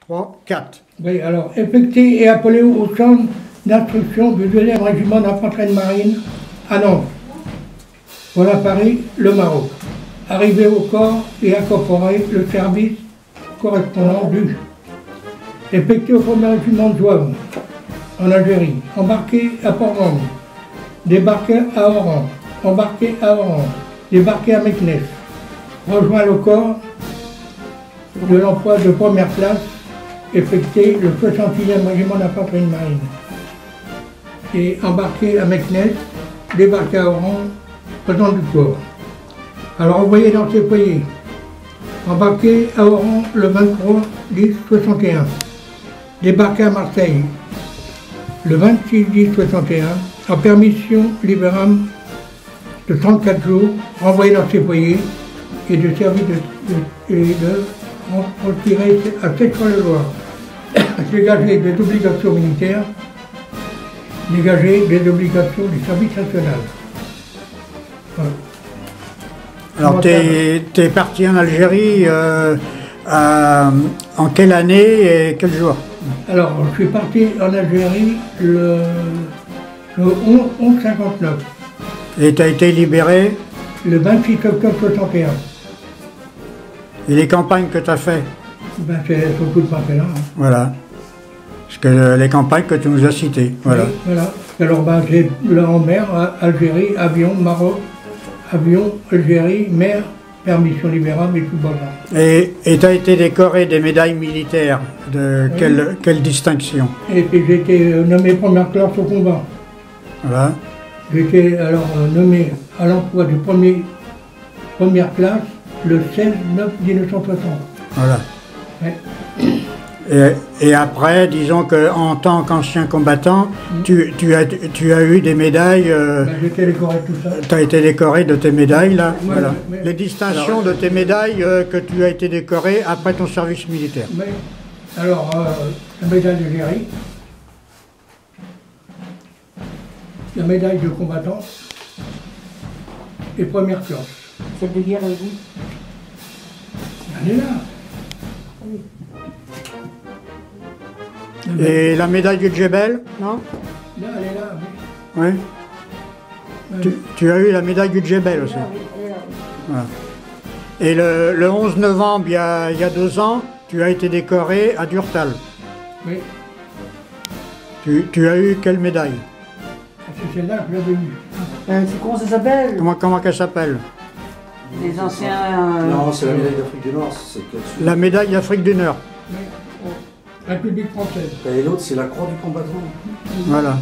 3, 4. Oui, alors, effectué et appelé au centre d'instruction du 2e régiment d'infanterie de marine à Nantes. Voilà Paris, le Maroc. Arrivé au corps et incorporé le service correspondant du. Effectué au 1er régiment de Zouave, en Algérie. Embarqué à Port-Langue. Débarqué à Oran. Embarqué à Oran. Débarqué à Meknès. Rejoint le corps de l'emploi de première classe, effectué le 66e régiment d'infanterie de marine. Et embarqué à Meknès, débarqué à Oran, présent du corps. Alors envoyé dans ses foyers. Embarqué à Oran le 23-10-61. Débarqué à Marseille le 26-10-61, en permission libérale de 34 jours, renvoyé dans ses foyers et de service de retiré à 7-le-Loir. Dégagé des obligations militaires, dégagé des obligations du service national. Voilà. Alors, tu es parti en Algérie en quelle année et quel jour? Alors, je suis parti en Algérie le 11-59. Et tu as été libéré? Le 26 octobre 61. Et les campagnes que tu as fait? Ben, c'est surtout le partenariat. Voilà. Parce que les campagnes que tu nous as citées. Voilà. Oui, voilà. Alors, ben, j'ai là en mer, Algérie, avion, Maroc, avion, Algérie, mer, permission libérale et tout ça. Et tu as été décoré des médailles militaires. De quelle distinction? Et puis j'ai été nommé première classe au combat. Voilà. J'ai été alors nommé à l'emploi de première classe le 16-9-1960. Voilà. Ouais. Et après, disons qu'en tant qu'ancien combattant, tu as eu des médailles. Ben, j'ai été décoré de tout ça. Tu as été décoré de tes médailles, là. Ouais, Voilà. mais- Les distinctions de tes médailles que tu as été décoré après ton service militaire. Mais, alors, la médaille de Géry, la médaille de combattant et première classe. Celle de guerre avec vous? Elle est là. Et la médaille du Djebel, non? Là, elle est là, oui. Oui. Tu as eu la médaille du Djebel aussi. Voilà. Et le 11 novembre, il y a 2 ans, tu as été décoré à Durtal. Oui, Tu as eu quelle médaille? c'est celle-là que j'avais eue. Comment ça s'appelle? Comment qu'elle s'appelle? Les anciens... Non, c'est la médaille d'Afrique du Nord, c'est là-dessus. La médaille d'Afrique du Nord. Oui. République française. Et l'autre, c'est la croix du combattant. Voilà.